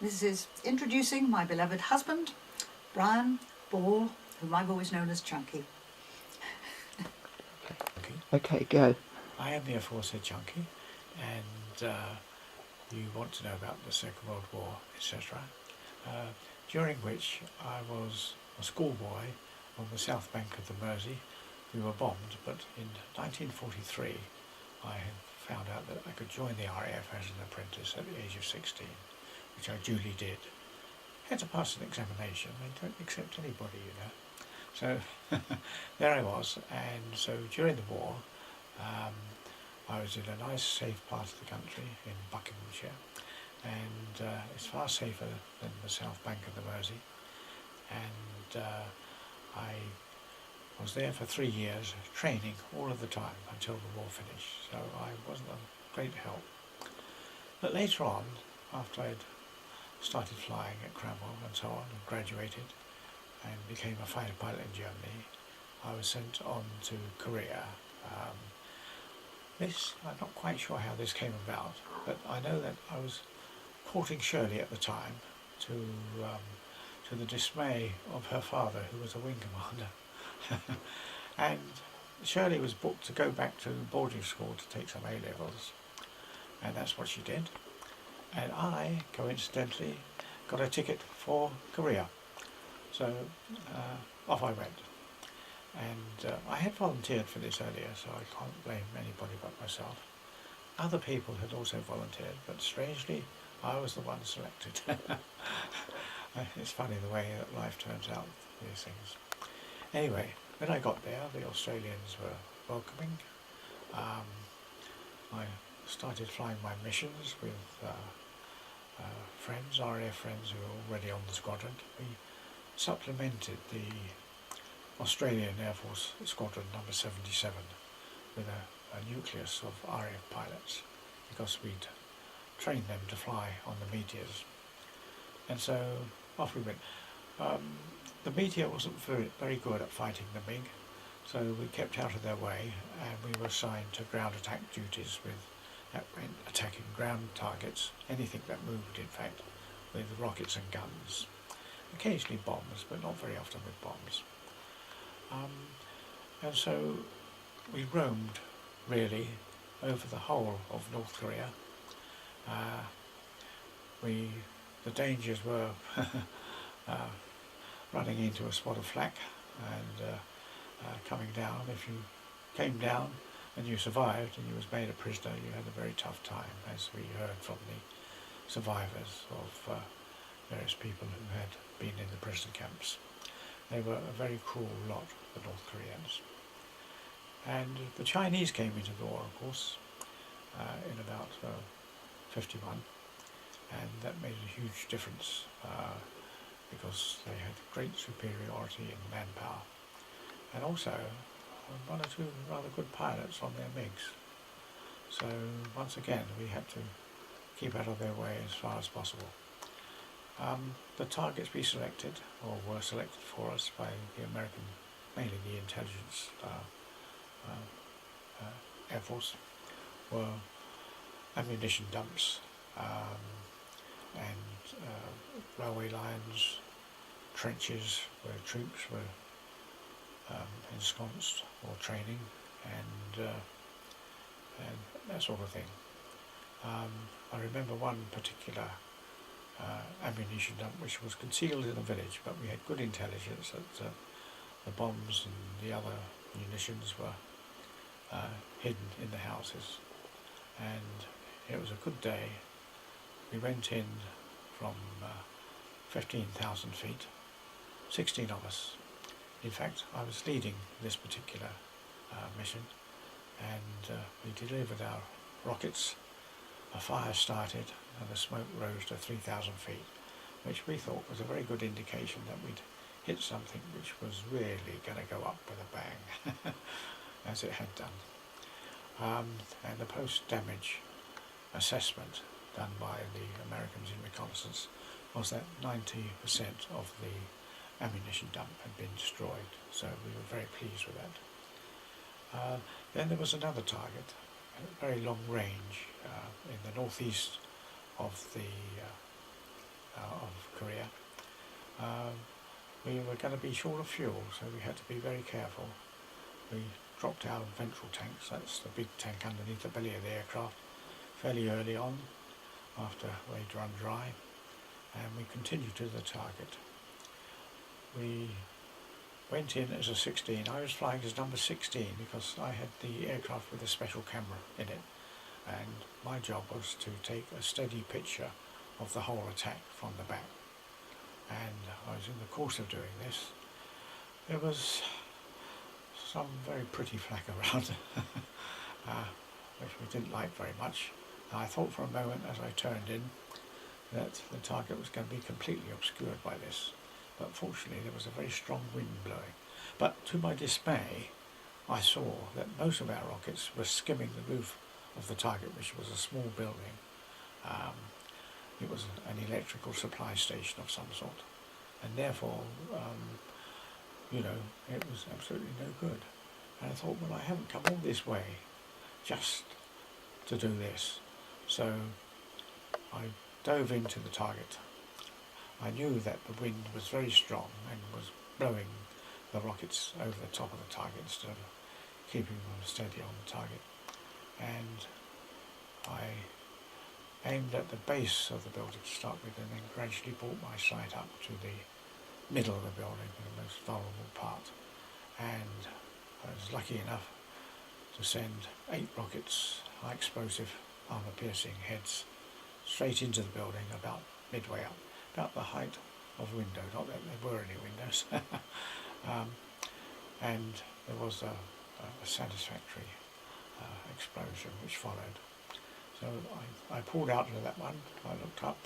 This is introducing my beloved husband, Brian Ball, whom I've always known as Chunky. Okay, go. I am the aforesaid Chunky, and you want to know about the Second World War, etc., during which I was a schoolboy on the south bank of the Mersey. We were bombed, but in 1943 I had found out that I could join the RAF as an apprentice at the age of 16, which I duly did. Had to pass an examination. They don't accept anybody, you know. So there I was, and so during the war I was in a nice safe part of the country in Buckinghamshire, and it's far safer than the south bank of the Mersey, and I was there for 3 years training all of the time until the war finished, so I wasn't a great help. But later on, after I'd started flying at Cranwell and so on and graduated and became a fighter pilot in Germany, I was sent on to Korea. I'm not quite sure how this came about, but I know that I was courting Shirley at the time, to the dismay of her father, who was a wing commander. And Shirley was booked to go back to boarding school to take some A-levels, and that's what she did. And I, coincidentally, got a ticket for Korea. So off I went. And I had volunteered for this earlier, so I can't blame anybody but myself. Other people had also volunteered, but strangely, I was the one selected. It's funny the way that life turns out, these things. Anyway, when I got there, the Australians were welcoming. I started flying my missions with friends, RAF friends who were already on the squadron. We supplemented the Australian Air Force Squadron number 77 with a nucleus of RAF pilots, because we'd trained them to fly on the Meteors. And so off we went. The Meteor wasn't very good at fighting the MiG, so we kept out of their way, and we were assigned to ground attack duties with attacking ground targets, anything that moved in fact, with rockets and guns. Occasionally bombs, but not very often with bombs. And so we roamed really over the whole of North Korea. The dangers were running into a spot of flak and coming down. If you came down and you survived and you was made a prisoner, you had a very tough time, as we heard from the survivors of various people who had been in the prison camps. They were a very cruel lot, the North Koreans. And the Chinese came into the war, of course, in about 51, and that made a huge difference because they had great superiority in manpower, and also one or two rather good pilots on their MiGs. So once again we had to keep out of their way as far as possible. The targets we selected, or were selected for us by the American, mainly the intelligence Air Force, were ammunition dumps and railway lines, trenches where troops were ensconced or training, and that sort of thing. I remember one particular ammunition dump which was concealed in a village, but we had good intelligence that the bombs and the other munitions were hidden in the houses, and it was a good day. We went in from 15,000 feet, 16 of us. In fact, I was leading this particular mission, and we delivered our rockets. A fire started and the smoke rose to 3,000 feet, which we thought was a very good indication that we'd hit something which was really going to go up with a bang, as it had done. And the post-damage assessment done by the Americans in reconnaissance was that 90% of the ammunition dump had been destroyed, so we were very pleased with that. Then there was another target, at very long range, in the northeast of the of Korea, we were going to be short of fuel, so we had to be very careful. We dropped our ventral tanks, that's the big tank underneath the belly of the aircraft, fairly early on after we'd run dry, and we continued to the target. We went in as a 16. I was flying as number 16 because I had the aircraft with a special camera in it, and my job was to take a steady picture of the whole attack from the back. And I was in the course of doing this. There was some very pretty flak around, which we didn't like very much. I thought for a moment as I turned in that the target was going to be completely obscured by this, but fortunately there was a very strong wind blowing. But to my dismay, I saw that most of our rockets were skimming the roof of the target, which was a small building. It was an electrical supply station of some sort, and therefore, it was absolutely no good. And I thought, well, I haven't come all this way just to do this. So I dove into the target. I knew that the wind was very strong and was blowing the rockets over the top of the target instead of keeping them steady on the target. And I aimed at the base of the building to start with, and then gradually brought my sight up to the middle of the building, the most vulnerable part. And I was lucky enough to send 8 rockets, high explosive, armour-piercing heads, straight into the building about midway up, about the height of window, not that there were any windows. And there was a satisfactory explosion which followed. So I pulled out of that one. I looked up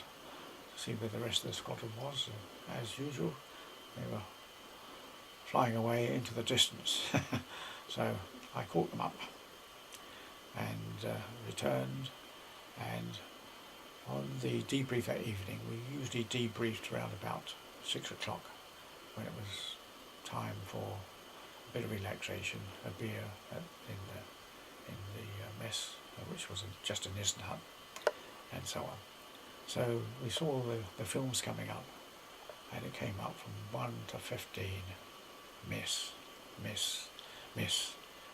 to see where the rest of the squadron was, and as usual they were flying away into the distance. So I caught them up and returned, and on the debrief that evening we usually debriefed around about 6 o'clock, when it was time for a bit of relaxation, a beer in the mess, which was just an instant hut, and so on. So we saw the films coming up, and it came up from 1 to 15, miss, miss, miss,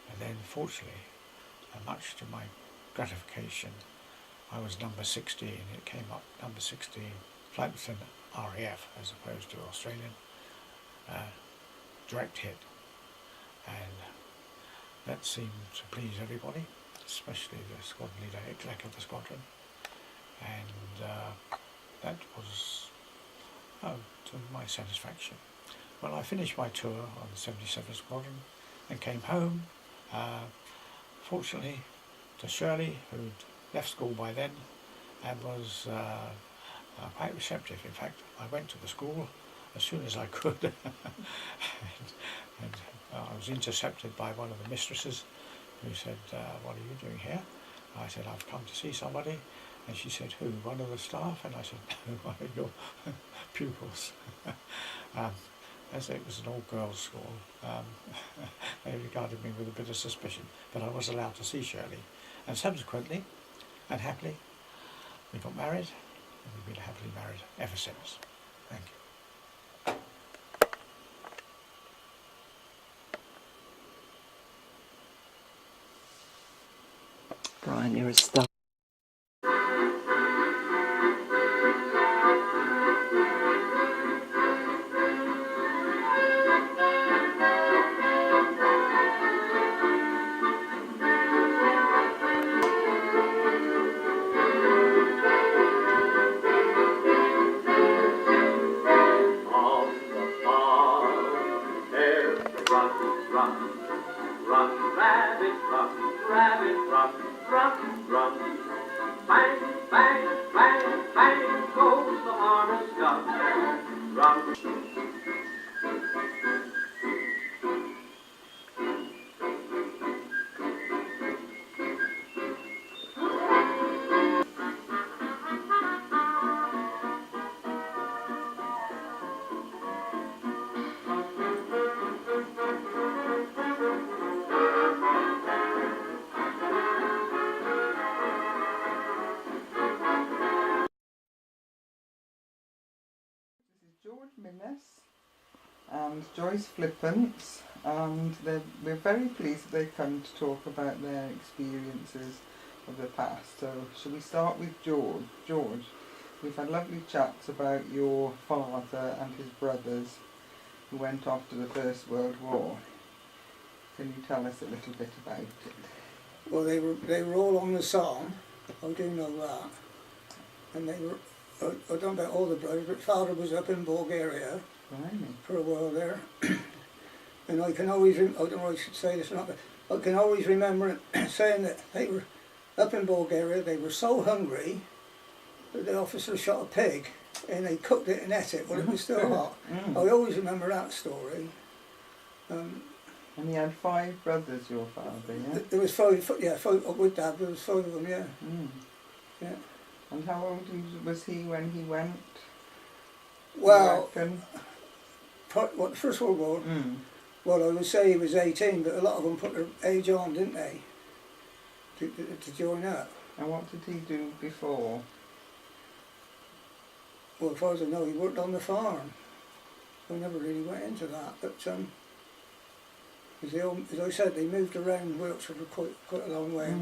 and then fortunately, and much to my gratification, I was number 16. It came up number 16, Flight Lieutenant RAF as opposed to Australian, direct hit, and that seemed to please everybody, especially the squadron leader, exec of the squadron, and that was to my satisfaction. Well, I finished my tour on the 77th Squadron and came home, fortunately to Shirley, who'd left school by then and was quite receptive. In fact, I went to the school as soon as I could and I was intercepted by one of the mistresses who said, "What are you doing here?" I said, "I've come to see somebody." And she said, "Who? One of the staff?" And I said, "No, one of your pupils." As it was an all-girls school, they regarded me with a bit of suspicion, but I was allowed to see Shirley. And subsequently, and happily, we got married, and we've been happily married ever since. Thank you. Brian, you're a star. Minnes and Joyce Flippants, and we're very pleased that they've come to talk about their experiences of the past. So shall we start with George? George, we've had lovely chats about your father and his brothers who went off to the First World War. Can you tell us a little bit about it? Well, they were all on the Somme. I do know that. And they were, I don't know about all the brothers, but father was up in Bulgaria Blimey. for a while there. And I can always, I don't know if I should say this or not, but I can always remember saying that they were up in Bulgaria, they were so hungry that the officer shot a pig and they cooked it and ate it when it was still hot. I always remember that story. And he had 5 brothers, your father, yeah? There was 5, yeah, 5, with Dad, there was 5 of them, yeah. Yeah. And how old was he when he went? Well, you reckon? what, the First World War? Well, I would say he was 18, but a lot of them put their age on, didn't they? To join up. And what did he do before? Well, as far as I know, he worked on the farm. I never really went into that, but as I said, they moved around Wiltshire for quite a long way.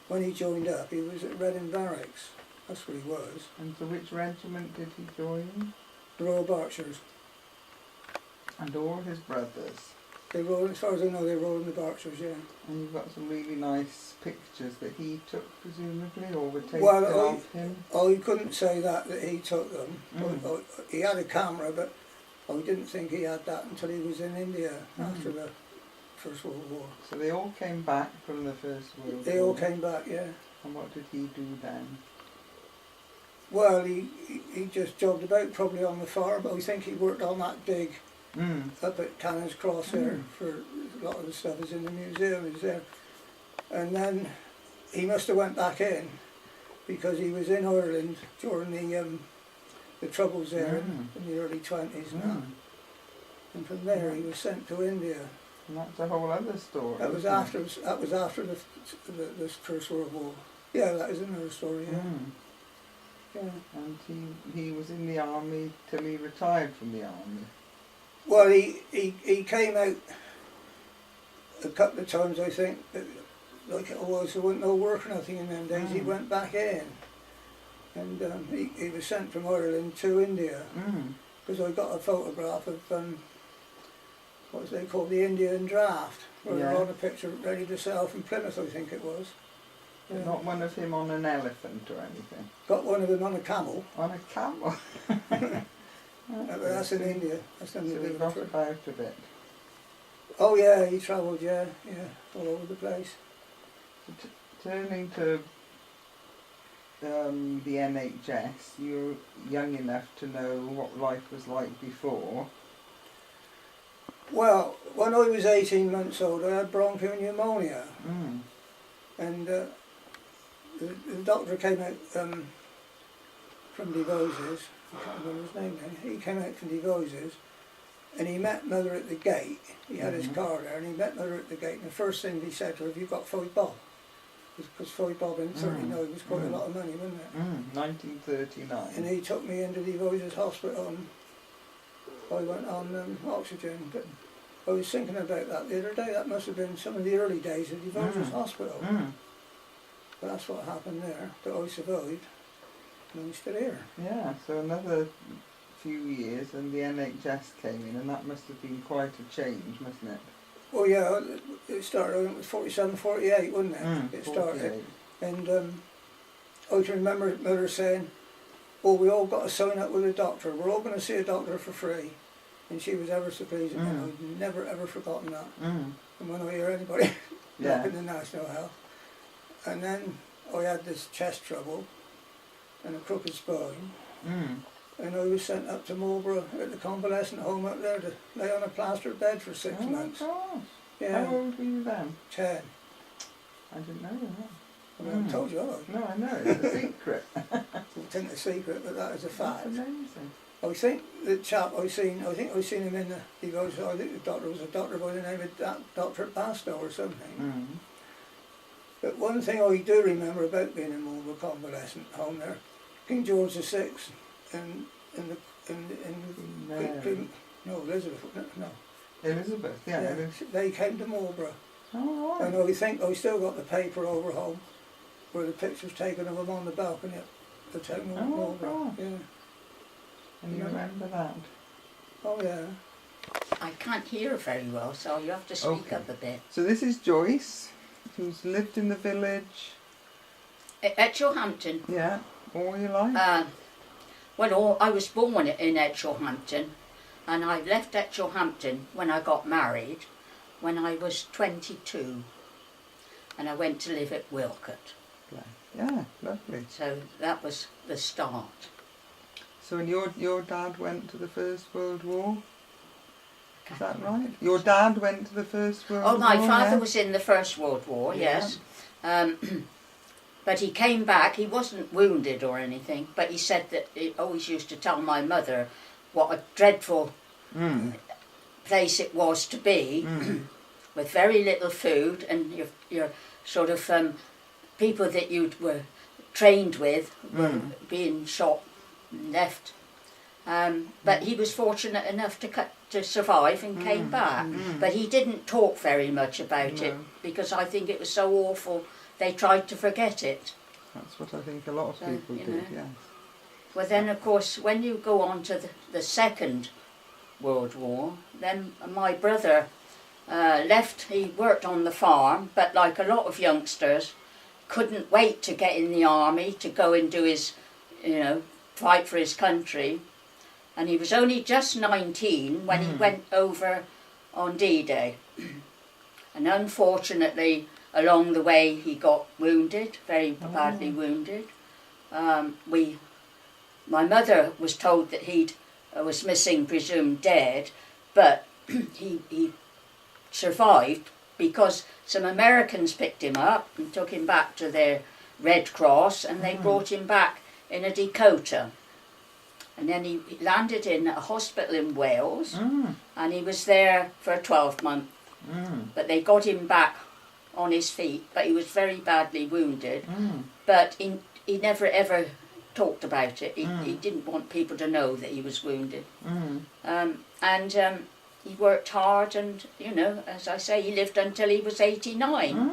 When he joined up, he was at Reading Barracks. That's where he was. And so which regiment did he join? The Royal Berkshires. And all his brothers. They were all, as far as I know, they were all in the Berkshires, yeah. And you've got some really nice pictures that he took, presumably, or were taken Well, of him? I couldn't say that he took them. He had a camera, but I didn't think he had that until he was in India after the First World War. So they all came back from the First World War? They all came back, yeah. And what did he do then? Well, he just jobbed about, probably on the farm, but I think he worked on that dig up at Cannings Cross there, for a lot of the stuff is in the museum, is there. And then he must have went back in, because he was in Ireland during the troubles there in the early 20s now. And from there he was sent to India. And that's a whole other story. That was after the First World War. Yeah, that is another story, yeah. Yeah. And he was in the army till he retired from the army. Well, he came out a couple of times, I think, but like it was, there wasn't no work or nothing in them days. He went back in, and he was sent from Ireland to India, because I got a photograph of what was they called, the Indian Draft, where they were on a picture ready to sell from Plymouth, I think it was. But not one of him on an elephant or anything? Got one of them on a camel. On a camel? That's in India. That's so he got about a bit. Oh yeah, he travelled, yeah, all over the place. So turning to the NHS, you're young enough to know what life was like before. Well, when I was 18 months old, I had bronchopneumonia, and the doctor came out from Devoses. I can't remember his name now. He came out from Devoses, and he met Mother at the gate. He had his car there, and he met Mother at the gate. And the first thing he said to her, "Have you got 5 bob?" Because 5 bob in 39 was quite a lot of money, wasn't it? 1939. And he took me into Devoses Hospital, and I went on oxygen. But I was thinking about that the other day. That must have been some of the early days of Devoses Hospital. But that's what happened there, that I survived, and I'm still here. Yeah, so another few years and the NHS came in, and that must have been quite a change, mustn't it? Well, yeah, it started, I think it was 47, 48, wasn't it? It started. 48. And I can remember Mother saying, "Oh, we all got to sign up with a doctor. We're all going to see a doctor for free." And she was ever so pleased, and I've never ever forgotten that. And when I hear anybody knocking the National Health. And then I had this chest trouble and a crooked spine, and I was sent up to Marlborough at the convalescent home up there to lay on a plaster bed for 6 months. Oh my gosh! Yeah. How old were you then? 10. I didn't know that. I mean, I told you all. No, I know, it's a secret. It's in the secret, but that is a fact. That's amazing. I think the chap I seen him in the, he goes, I think the doctor was a doctor by the name of Dr. Bastow or something. But one thing I do remember about being in Marlborough convalescent home there, King George VI and Mary. no, Elizabeth, no. Elizabeth, yeah. Yeah, they came to Marlborough. Oh, right. And I think I still got the paper over home where the picture's taken of them on the balcony at the town of Marlborough. God. Yeah. And you remember that? Oh yeah. I can't hear very well, so you have to speak Okay. up a bit. So this is Joyce, who's lived in the village. At Hampton. Yeah, all your life. I was born in Hampton, and I left Hampton when I got married, when I was 22, and I went to live at Wilcott. Yeah, lovely. So that was the start. So and your dad went to the First World War? Is that right? Your dad went to the First World War? Oh, my father yeah? was in the First World War, Yeah. yes. But he came back, he wasn't wounded or anything, but he said that he always used to tell my mother what a dreadful place it was to be, with very little food, and your sort of people that you were trained with were being shot and left. But he was fortunate enough to survive and came back. But he didn't talk very much about it, because I think it was so awful they tried to forget it. That's what I think a lot of people did, yes. Well then, of course, when you go on to the Second World War, then my brother left. He worked on the farm, but like a lot of youngsters, couldn't wait to get in the army, to go and do his, fight for his country. And he was only just 19 when he went over on D-Day. And unfortunately, along the way he got wounded, very badly wounded. My mother was told that he was missing, presumed dead, but he survived because some Americans picked him up and took him back to their Red Cross, and they brought him back in a Dakota. And then he landed in a hospital in Wales, and he was there for 12 months. But they got him back on his feet, but he was very badly wounded. But he never ever talked about it. He didn't want people to know that he was wounded. He worked hard, and as I say, he lived until he was 89.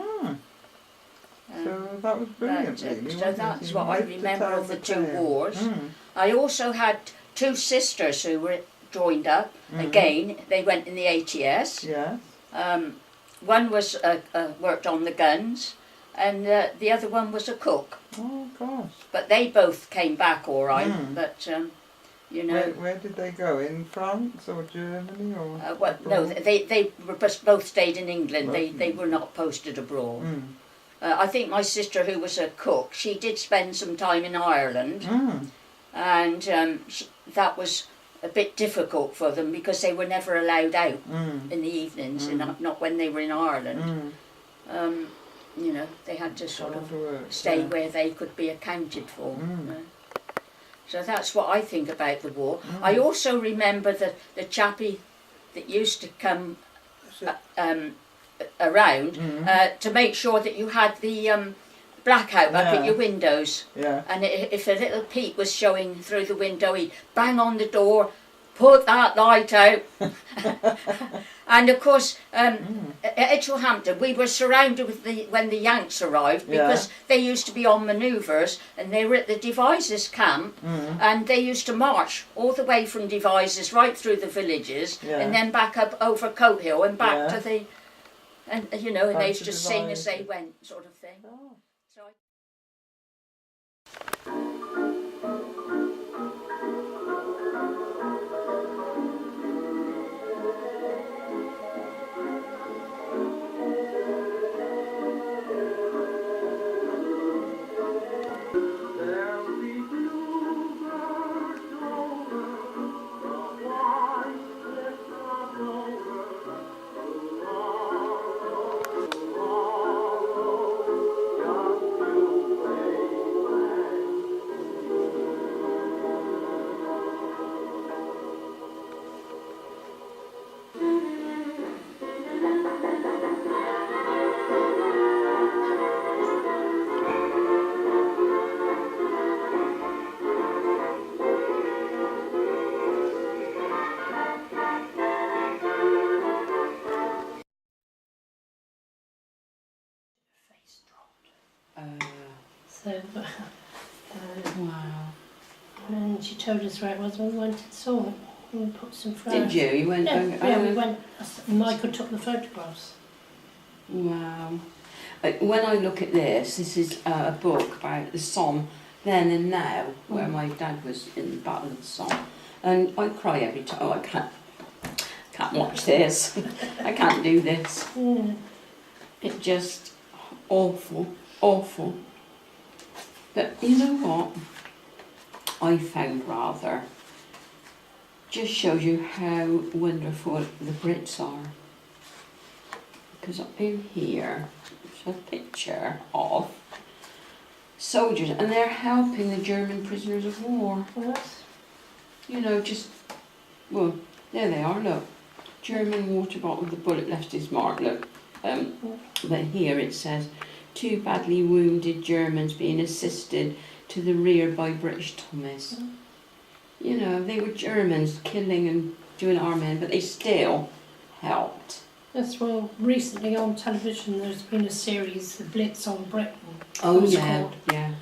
So that was brilliant, really, so that's what I remember of the two wars. I also had two sisters who were joined up. Again, they went in the ATS. Yes. One was worked on the guns, and the other one was a cook. Oh gosh. But they both came back all right. But Where did they go? In France or Germany or? no, they were both stayed in England. They were not posted abroad. I think my sister, who was a cook, she did spend some time in Ireland, and that was a bit difficult for them because they were never allowed out in the evenings, and not when they were in Ireland. They had to sort of stay where they could be accounted for. So that's what I think about the war. I also remember the chappie that used to come around to make sure that you had the blackout up at your windows. Yeah. And if a little peep was showing through the window, he'd bang on the door, put that light out. And of course, at Hampton, we were surrounded with when the Yanks arrived, because they used to be on manoeuvres, and they were at the Devizes camp, and they used to march all the way from Devizes right through the villages, and then back up over Coat Hill and back to the, and and they used to sing as they went, sort of thing. So So, Wow. and she told us where it was, and we went and saw it. And we put some flowers. Did you? You went. Yeah, we went. Michael took the photographs. Wow. When I look at this is a book about the Somme then and now, where my dad was in the Battle of the Somme, and I cry every time. Oh, I can't watch this. I can't do this. Yeah. It just awful, awful. But you know what? I found rather just shows you how wonderful the Brits are. Because up in here, there's a picture of soldiers, and they're helping the German prisoners of war. Yes. You know, just, well, there they are, look. German water bottle with the bullet left his mark, look. But here it says, 2 badly wounded Germans being assisted to the rear by British Tommies. You know, they were Germans killing and doing arming, but they still helped. Yes, well, recently on television there's been a series, The Blitz on Britain. Oh, it was yeah, called. yeah.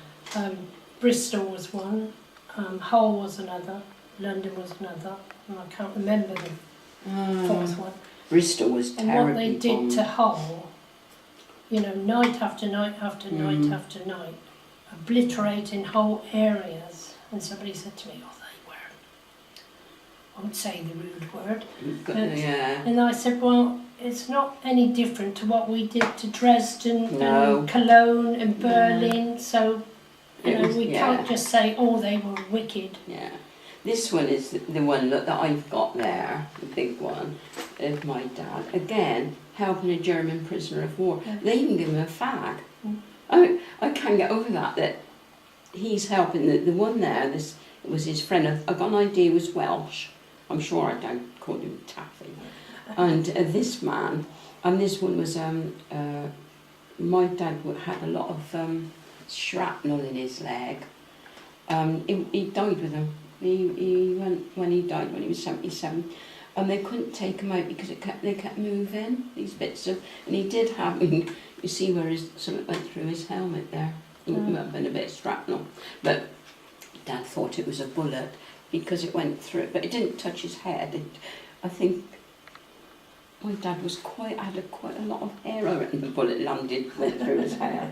Bristol was one, Hull was another, London was another, and I can't remember the fourth one. Bristol was terrible. And what they did to Hull, you know, night after night after night after night, obliterating whole areas. And somebody said to me, oh, they were, I won't say the rude word. Yeah. And I said, well, it's not any different to what we did to Dresden No. and Cologne and Berlin. So, you know, we yeah. can't just say, oh, they were wicked. Yeah. This one is the one that I've got there, the big one, of my dad. Again, helping a German prisoner of war. Yeah. They even give him a fag. I can't get over that he's helping the one there. This it was his friend. I got an idea he was Welsh. I'm sure I don't call him Taffy. And this man, and this one was my dad had a lot of shrapnel in his leg. He died with them. He went when he died when he was 77, and they couldn't take him out because they kept moving these bits of, and he did have, you see where something went through his helmet there. It might have been a bit of shrapnel, but Dad thought it was a bullet because it went through, but it didn't touch his head. I think my dad had quite a lot of hair on it, and the bullet went through his hair.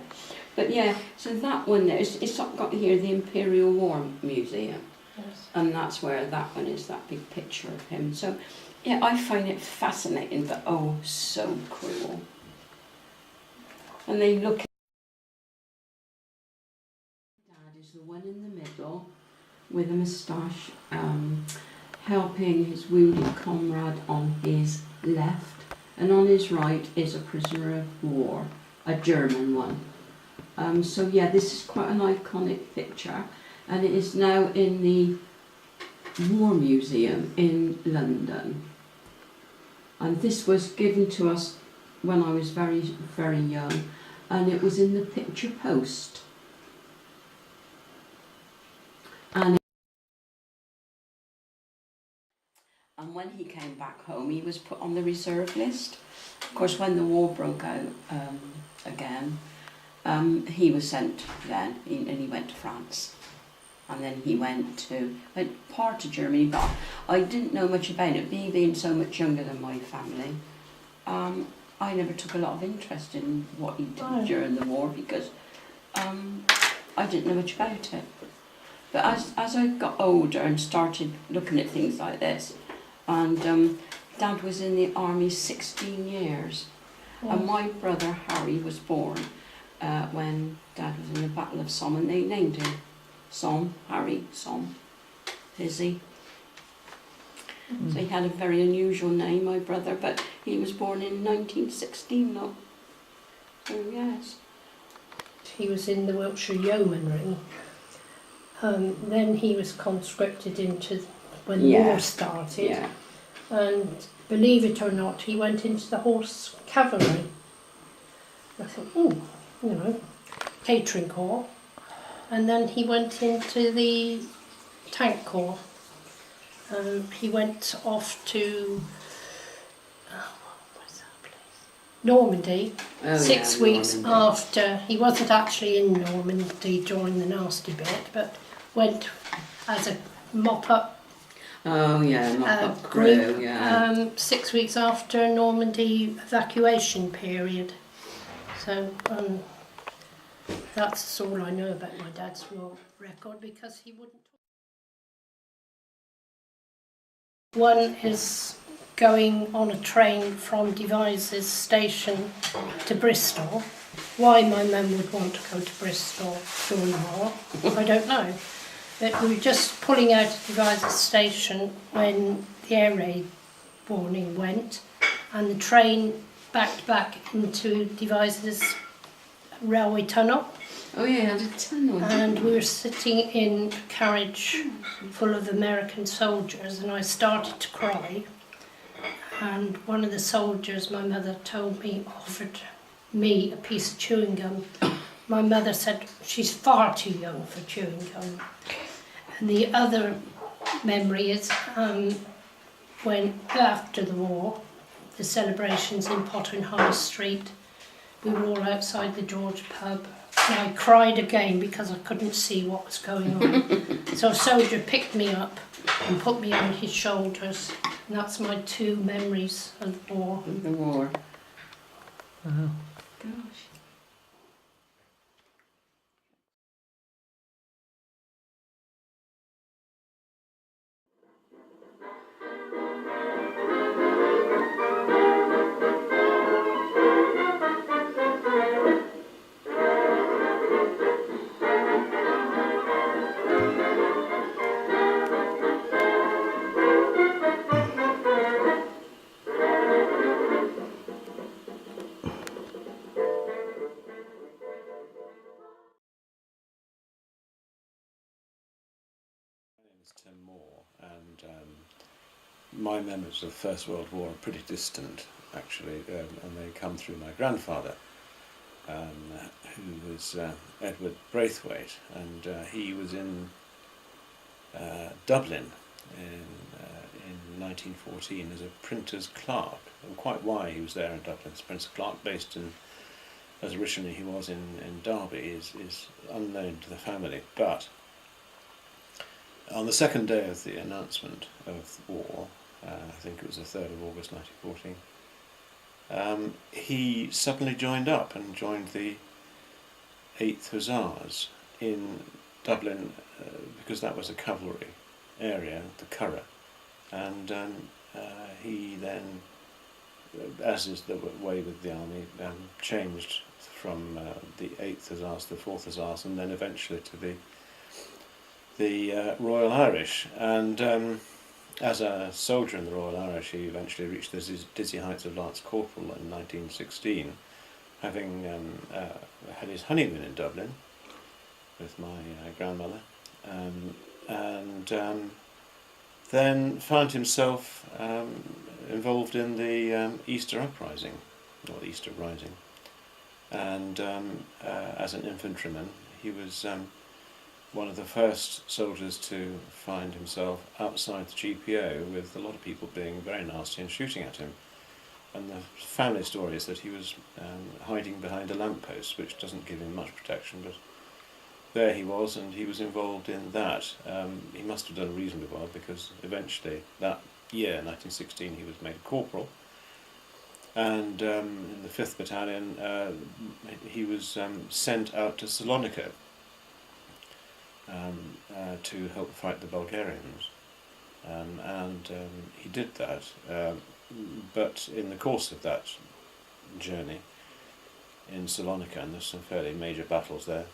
But yeah, so that one there, it's got here the Imperial War Museum. Yes. And that's where that one is, that big picture of him. So, yeah, I find it fascinating, but oh, so cruel. And they look at Dad is the one in the middle with a moustache, helping his wounded comrade on his left, and on his right is a prisoner of war, a German one. So yeah, this is quite an iconic picture. And it is now in the War Museum in London. And this was given to us when I was very, very young, and it was in the Picture Post. And when he came back home, he was put on the reserve list. Of course, when the war broke out again, he was sent then, and he went to France. And then he went part to Germany, but I didn't know much about it, being so much younger than my family. I never took a lot of interest in what he did during the war because I didn't know much about it. But as I got older and started looking at things like this, and Dad was in the army 16 years, and my brother Harry was born when Dad was in the Battle of Somme, and they named him Somme, Harry, Somme, Fizzy. So he had a very unusual name, my brother, but he was born in 1916 though. So yes. He was in the Wiltshire Yeomanry. Then he was conscripted into when the war started. Yeah. And believe it or not, he went into the horse cavalry. I thought, oh, you know, catering corps. And then he went into the tank corps. He went off to, where's that place? Normandy, Oh, 6 weeks Normandy. after. He wasn't actually in Normandy during the nasty bit, but went as a mop-up Oh yeah, mop-up group crew, yeah. 6 weeks after Normandy evacuation period. So that's all I know about my dad's war record, because he wouldn't. One is going on a train from Devizes station to Bristol. Why my mum would want to go to Bristol during the war, I don't know. But we were just pulling out of Devizes station when the air raid warning went, and the train backed back into Devizes railway tunnel. Oh yeah, the tunnel. And we were sitting in a carriage full of American soldiers, and I started to cry. And one of the soldiers, my mother told me, offered me a piece of chewing gum. My mother said she's far too young for chewing gum. And the other memory is when, after the war, the celebrations in Potter High Street, we were all outside the George pub. And I cried again because I couldn't see what was going on. So a soldier picked me up and put me on his shoulders. And that's my two memories of the war. The war. Uh-huh. Gosh. My name is Tim Moore, and my memories of the First World War are pretty distant, actually, and they come through my grandfather, who was Edward Braithwaite, and he was in Dublin in 1914 as a printer's clerk. And quite why he was there in Dublin as a printer's clerk, based in, as originally he was in Derby, is unknown to the family, but on the second day of the announcement of war, I think it was the 3rd of August 1914, he suddenly joined up and joined the 8th Hussars in Dublin, because that was a cavalry area, the Curragh, and he then, as is the way with the army, changed from the 8th Hussars to the 4th Hussars, and then eventually to the Royal Irish, and as a soldier in the Royal Irish he eventually reached the dizzy heights of Lance Corporal in 1916, having had his honeymoon in Dublin with my grandmother, and then found himself involved in the Easter Uprising, or the Easter Rising, and as an infantryman he was one of the first soldiers to find himself outside the GPO, with a lot of people being very nasty and shooting at him. And the family story is that he was hiding behind a lamppost, which doesn't give him much protection, but there he was, and he was involved in that. He must have done reasonably well, because eventually, that year, 1916, he was made a corporal, and in the 5th Battalion he was sent out to Salonika to help fight the Bulgarians, and he did that, but in the course of that journey in Salonika, and there's some fairly major battles there,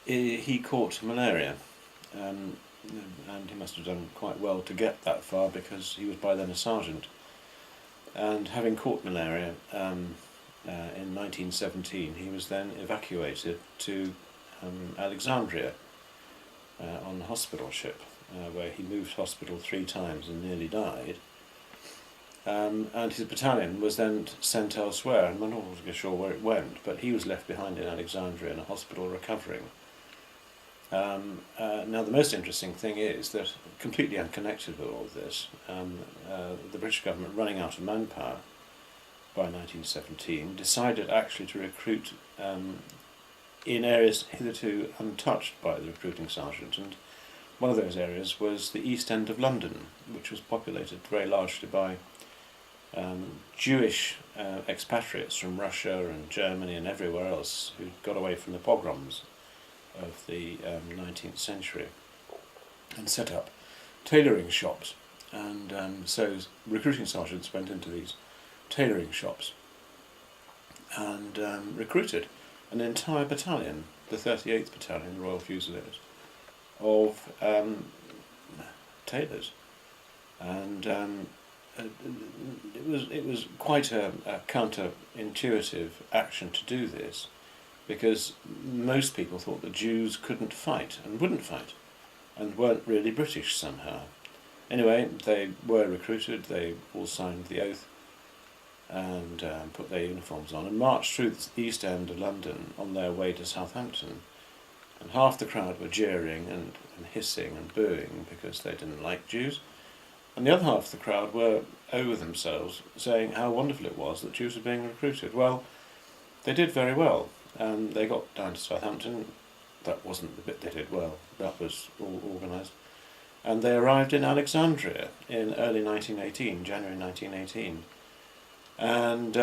he caught malaria, and he must have done quite well to get that far, because he was by then a sergeant, and having caught malaria in 1917 he was then evacuated to Alexandria on a hospital ship, where he moved hospital 3 times and nearly died, and his battalion was then sent elsewhere, and we're not altogether sure where it went, but he was left behind in Alexandria in a hospital recovering. Now the most interesting thing is that, completely unconnected with all of this, the British government, running out of manpower, by 1917, decided actually to recruit in areas hitherto untouched by the recruiting sergeant, and one of those areas was the East End of London, which was populated very largely by Jewish expatriates from Russia and Germany and everywhere else who got away from the pogroms of the 19th century and set up tailoring shops. And so recruiting sergeants went into these tailoring shops and recruited an entire battalion, the 38th Battalion, the Royal Fusiliers, of tailors. And it was quite a counter-intuitive action to do this, because most people thought that Jews couldn't fight and wouldn't fight and weren't really British somehow. Anyway, they were recruited, they all signed the oath and put their uniforms on and marched through the East End of London on their way to Southampton. And half the crowd were jeering and hissing and booing because they didn't like Jews, and the other half of the crowd were over themselves, saying how wonderful it was that Jews were being recruited. Well, they did very well. They got down to Southampton. That wasn't the bit they did well. That was all organised. And they arrived in Alexandria in early 1918, January 1918. And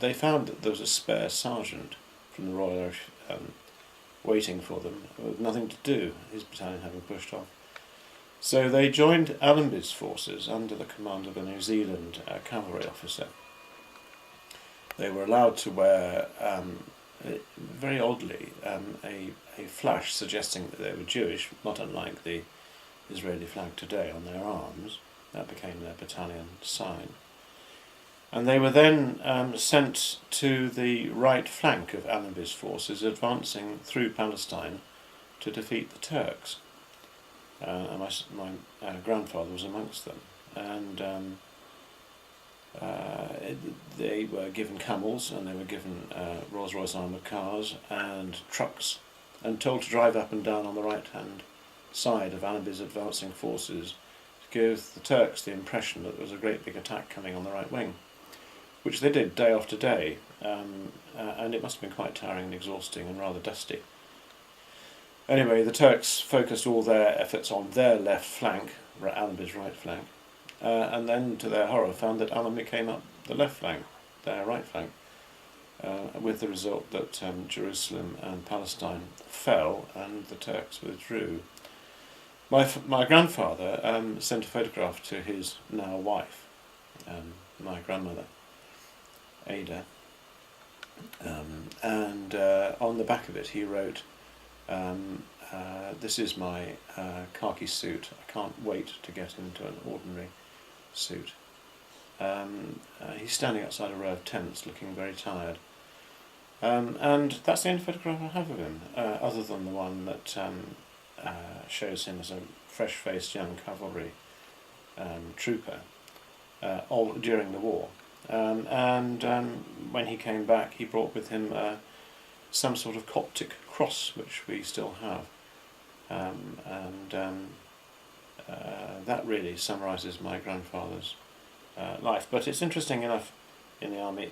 they found that there was a spare sergeant from the Royal Irish waiting for them, with nothing to do, his battalion having pushed off. So they joined Allenby's forces under the command of a New Zealand cavalry officer. They were allowed to wear, very oddly, a flash suggesting that they were Jewish, not unlike the Israeli flag today on their arms. That became their battalion sign. And they were then sent to the right flank of Allenby's forces, advancing through Palestine to defeat the Turks. And my grandfather was amongst them. And they were given camels, and they were given Rolls-Royce armoured cars and trucks, and told to drive up and down on the right-hand side of Allenby's advancing forces to give the Turks the impression that there was a great big attack coming on the right wing, which they did day after day, and it must have been quite tiring and exhausting and rather dusty. Anyway, the Turks focused all their efforts on their left flank, Allenby's right flank, and then, to their horror, found that Allenby came up the left flank, their right flank, with the result that Jerusalem and Palestine fell and the Turks withdrew. My grandfather sent a photograph to his now wife, my grandmother, Ada, and on the back of it he wrote, "This is my khaki suit. I can't wait to get into an ordinary suit." He's standing outside a row of tents looking very tired. And that's the only photograph I have of him, other than the one that shows him as a fresh-faced young cavalry trooper during the war. And when he came back, he brought with him some sort of Coptic cross, which we still have. That really summarises my grandfather's life. But it's interesting enough, in the army,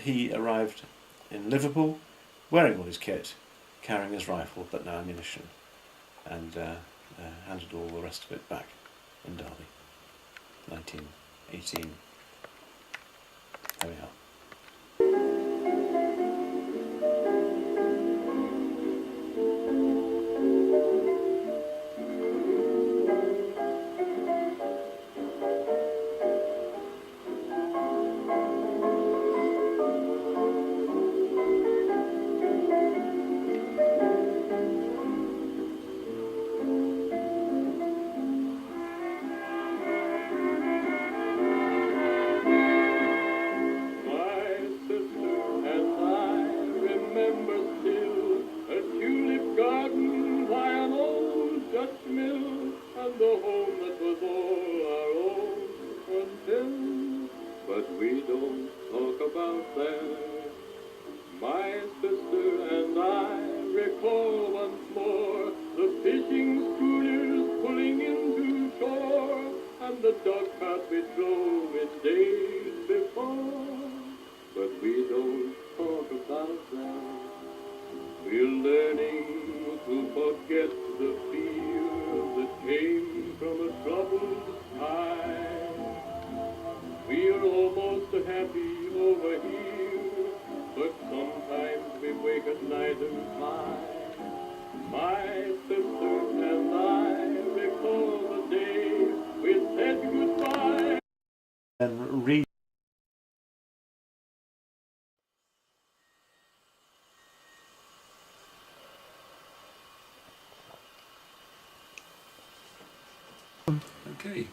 he arrived in Liverpool wearing all his kit, carrying his rifle but no ammunition, and handed all the rest of it back in Derby, 1918. There we are. on the dog cart we drove in days before, but we don't talk about that. We're learning to forget the fear that came from a troubled time. We're almost happy over here, but sometimes we wake at night and cry. My sister and I recall the day we said goodbye. And read. Okay.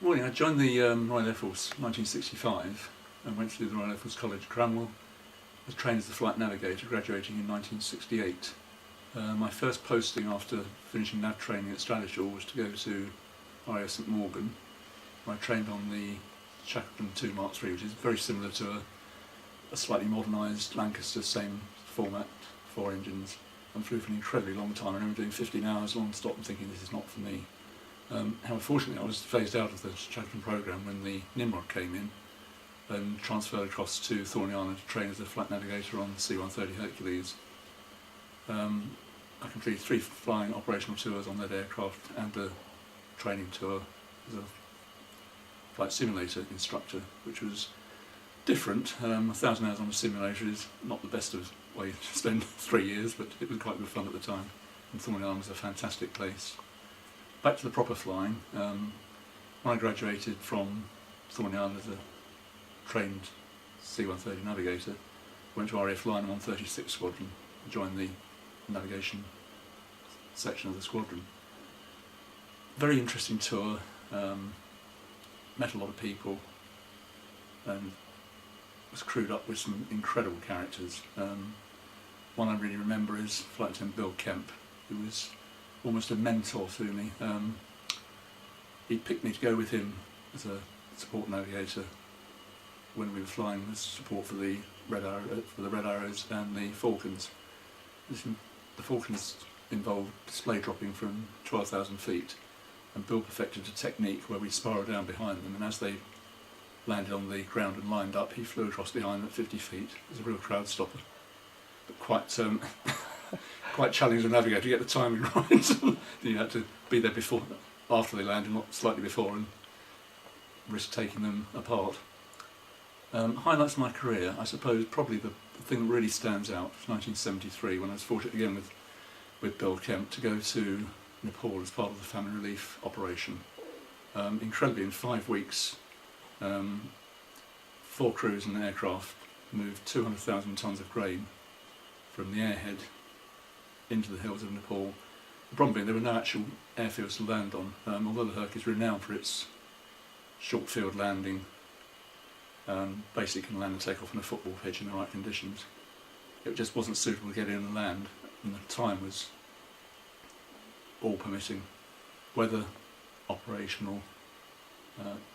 Morning. I joined the Royal Air Force in 1965 and went through the Royal Air Force College, Cranwell. I was trained as a flight navigator, graduating in 1968. My first posting after finishing nav training at Stradishall was to go to RAF St Morgan, where I trained on the Shackleton 2 Mark III, which is very similar to a slightly modernised Lancaster, same format, 4 engines, and flew for an incredibly long time. I remember doing 15 hours non-stop and thinking this is not for me. How unfortunately I was phased out of the Shackleton programme when the Nimrod came in and transferred across to Thorney Island to train as a flight navigator on C-130 Hercules. I completed 3 flying operational tours on that aircraft and a training tour as a flight simulator instructor, which was different. 1,000 hours on a simulator is not the best of way to spend 3 years, but it was quite good fun at the time, and Thorney Island was a fantastic place. Back to the proper flying. When I graduated from Thorney Island as a trained C-130 navigator, went to RAF Line 136 Squadron and joined the navigation section of the squadron. Very interesting tour, met a lot of people and was crewed up with some incredible characters. One I really remember is Flight Lieutenant Bill Kemp, who was almost a mentor to me. He picked me to go with him as a support navigator when we were flying as support for the Red Arrows and the Falcons. The Falcons involved display dropping from 12,000 feet, and Bill perfected a technique where we spiral down behind them, and as they landed on the ground and lined up, he flew across behind them at 50 feet. It was a real crowd stopper, but quite challenging to navigate to get the timing right. You had to be there before, after they landed, not slightly before, and risk taking them apart. Highlights of my career, I suppose probably the thing that really stands out was 1973, when I was fortunate again with Bill Kemp to go to Nepal as part of the famine relief operation. Incredibly, in 5 weeks, 4 crews and an aircraft moved 200,000 tonnes of grain from the airhead into the hills of Nepal. The problem being there were no actual airfields to land on, although the Herc is renowned for its short field landing, basically can land and take off on a football pitch in the right conditions. It just wasn't suitable to get in and land, and the time was all permitting. Weather, operational,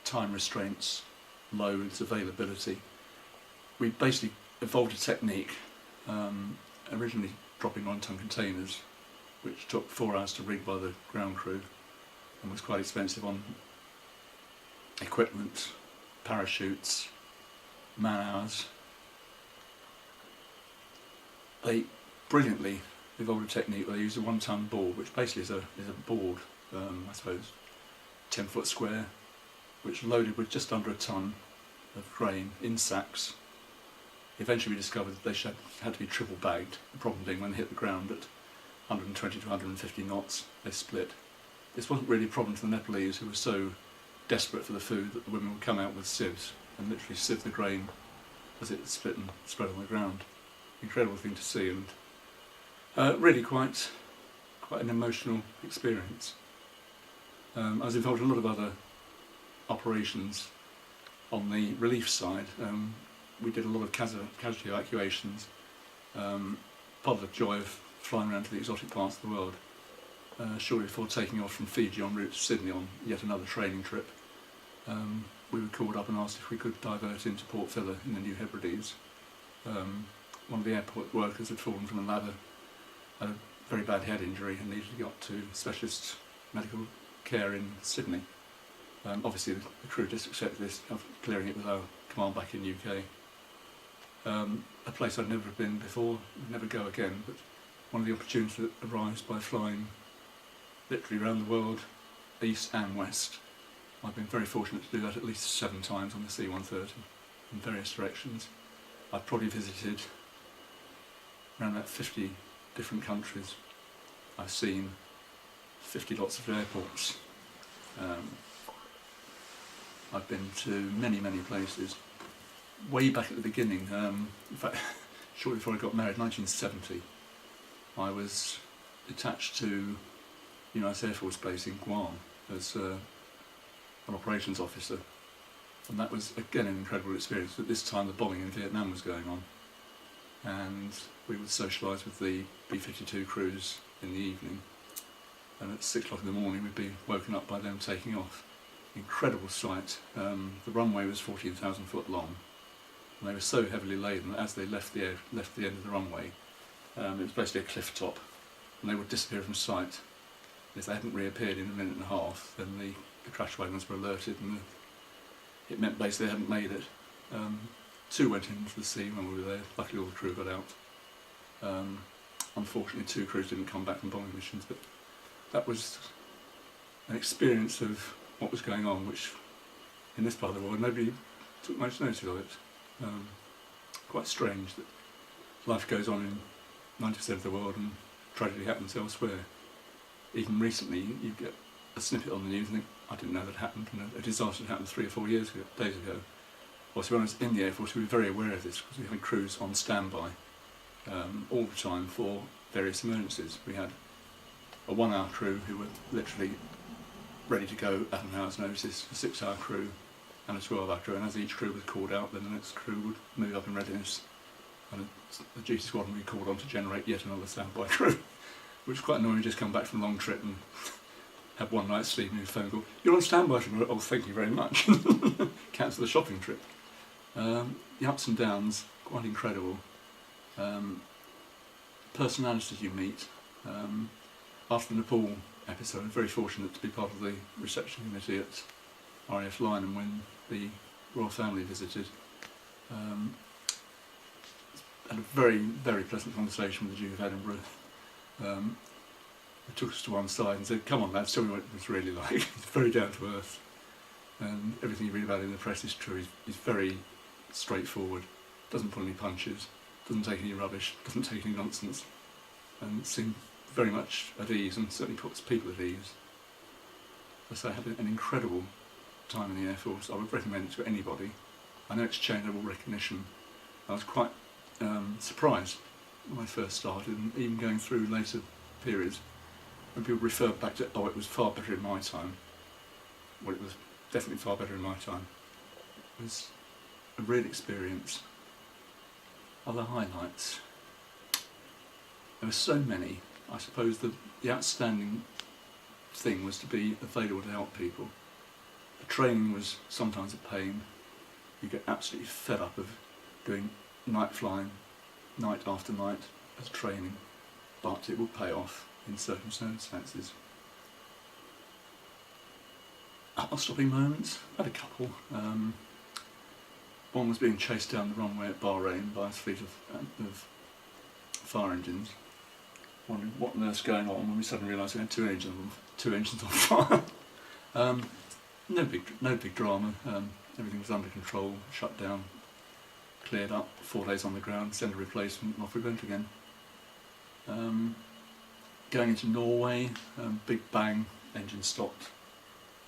time restraints, loads, availability. We basically evolved a technique, originally dropping 1-ton containers, which took 4 hours to rig by the ground crew and was quite expensive on equipment, parachutes, man hours. They brilliantly evolved a technique where they used a 1-ton board, which basically is a board, I suppose, 10-foot square, which loaded with just under a tonne of grain in sacks. Eventually we discovered that they had to be triple bagged, the problem being when they hit the ground at 120 to 150 knots, they split. This wasn't really a problem for the Nepalese, who were so desperate for the food that the women would come out with sieves and literally sieve the grain as it split and spread on the ground. Incredible thing to see, and really quite an emotional experience. I was involved in a lot of other operations on the relief side. We did a lot of casualty evacuations, part of the joy of flying around to the exotic parts of the world. Shortly before taking off from Fiji en route to Sydney on yet another training trip, we were called up and asked if we could divert into Port Vila in the New Hebrides. One of the airport workers had fallen from a ladder, had a very bad head injury and needed to get to specialist medical care in Sydney. Obviously, the crew just accepted this of clearing it with our command back in UK. A place I'd never been before, would never go again, but one of the opportunities that arise by flying literally around the world, east and west. I've been very fortunate to do that at least 7 times on the C-130 in various directions. I've probably visited around about 50 different countries. I've seen 50 lots of airports. I've been to many, many places. Way back at the beginning, in fact, shortly before I got married, 1970, I was attached to United Air Force Base in Guam as an operations officer. And that was, again, an incredible experience. At this time, the bombing in Vietnam was going on. And we would socialise with the B-52 crews in the evening. And at 6 o'clock in the morning, we'd be woken up by them taking off. Incredible sight. The runway was 14,000 foot long. And they were so heavily laden that as they left the end of the runway, it was basically a cliff top. And they would disappear from sight. If they hadn't reappeared in a minute and a half, then the crash wagons were alerted, and it meant basically they hadn't made it. 2 went into the sea when we were there. Luckily all the crew got out. Unfortunately 2 crews didn't come back from bombing missions, but that was an experience of what was going on, which in this part of the world nobody took much notice of it. Quite strange that life goes on in 90% of the world and tragedy happens elsewhere. Even recently you get a snippet on the news and think, I didn't know that happened, and a disaster happened 3 or 4 days ago. Also, when I was in the Air Force, we were very aware of this because we had crews on standby all the time for various emergencies. We had a 1-hour crew who were literally ready to go at an hour's notice, a 6-hour crew and a 12-hour crew, and as each crew was called out, then the next crew would move up in readiness, and the duty squadron would be called on to generate yet another standby crew, which was quite annoying. You just come back from a long trip and have one night's sleep and a phone call. You're on standby tomorrow. Oh, thank you very much. Cancel the shopping trip. The ups and downs, quite incredible. Personalities you meet. After the Nepal episode, I'm very fortunate to be part of the reception committee at RAF Lynham when the royal family visited. Had a very, very pleasant conversation with the Duke of Edinburgh. He took us to one side and said, come on lads, tell me what it was really like. He's very down to earth, and everything you read about in the press is true. He's very straightforward, doesn't pull any punches, doesn't take any rubbish, doesn't take any nonsense, and seemed very much at ease, and certainly puts people at ease. So I had an incredible time in the Air Force. I would recommend it to anybody. I know it's changed over recognition. I was quite surprised when I first started, and even going through later periods, when people refer back to, oh, it was far better in my time. Well, it was definitely far better in my time. It was a real experience. Other highlights. There were so many. I suppose the outstanding thing was to be available to help people. The training was sometimes a pain. You get absolutely fed up of doing night flying, night after night as training, but it will pay off in certain circumstances. Heart-stopping moments, I had a couple. One was being chased down the runway at Bahrain by a fleet of fire engines, wondering what on earth's going on when we suddenly realised we had two engines on fire. No big drama. Everything was under control, shut down, cleared up. 4 days on the ground, send a replacement, and off we went again. Going into Norway, big bang, engine stopped,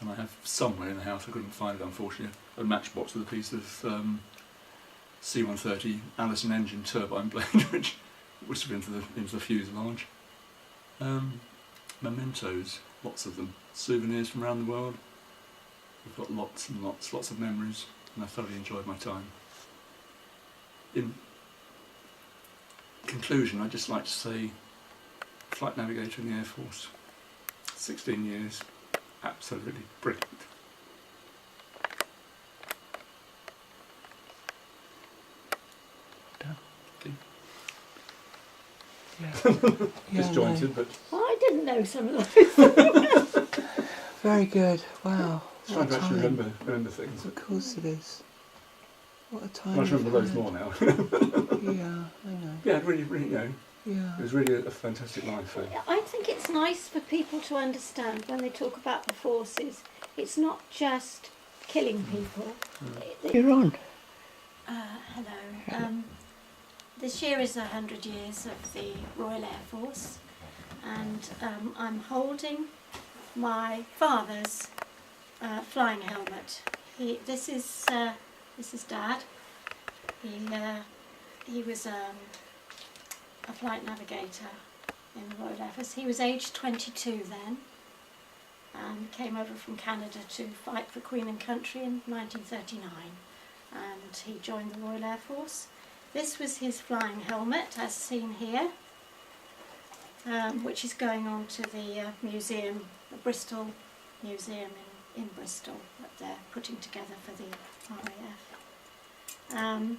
and I have somewhere in the house, I couldn't find it unfortunately, a matchbox with a piece of C-130 Allison engine turbine blade which whispered into the fuselage. Mementos, lots of them, souvenirs from around the world. We've got lots and lots of memories, and I thoroughly enjoyed my time. In conclusion, I'd just like to say, flight navigator in the Air Force, 16 years, absolutely brilliant. Disjointed, but I didn't know some of those. Very good. Wow. It's trying to actually remember things. Of course it is. What a time. I remember loads more now. Yeah, I know. Yeah, really, you know, Yeah. it was really a fantastic life. I think it's nice for people to understand when they talk about the forces, it's not just killing people. You're on. Hello. This year is 100 years of the Royal Air Force, and I'm holding my father's flying helmet. This is Dad. He was a flight navigator in the Royal Air Force. He was aged 22 then, and came over from Canada to fight for Queen and Country in 1939, and he joined the Royal Air Force. This was his flying helmet, as seen here, which is going on to the museum, the Bristol Museum in Bristol, that they're putting together for the RAF. I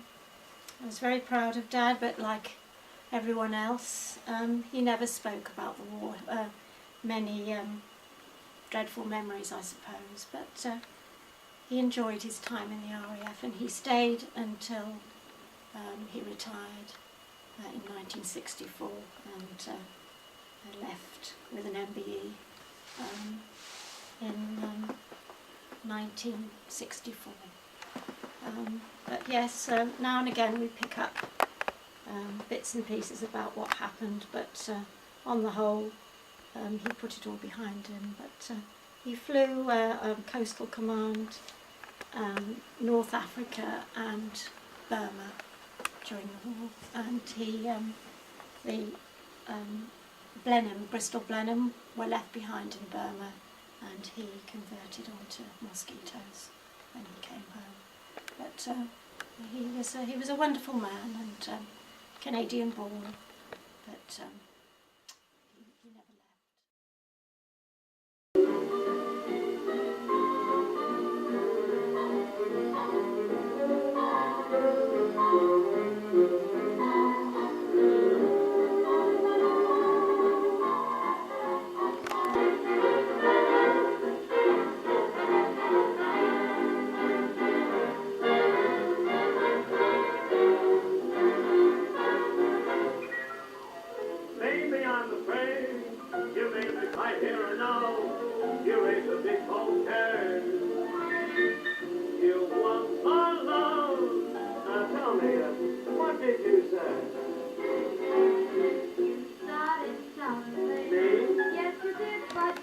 was very proud of Dad, but like everyone else, he never spoke about the war. Many dreadful memories, I suppose, but he enjoyed his time in the RAF, and he stayed until he retired in 1964 and left with an MBE in 1964. But yes, now and again we pick up bits and pieces about what happened, but on the whole he put it all behind him. But he flew Coastal Command, North Africa and Burma during the war, and the Bristol Blenheim were left behind in Burma, and he converted onto mosquitoes when he came home. But he was a wonderful man, and Canadian born, but he never left. Maybe I'm afraid you may be right here or now. You raise a big volcano. You want my love. Now tell me, what did you say? You started something. Me? Yes, you did, but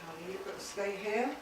Honey, you've got to stay here.